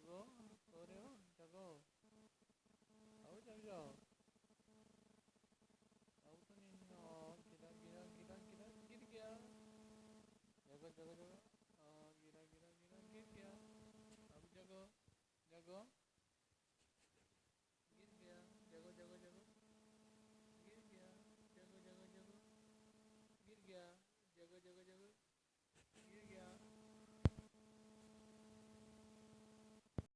जगो, सो रहे हो? जगो। आओ जग जाओ। अब तो नींद में हो। गिरा गिरा गिरा गिरा गिर गया। जगो जगो जगो। गिरा गिरा गिरा गिर गया। अब जगो। जगो।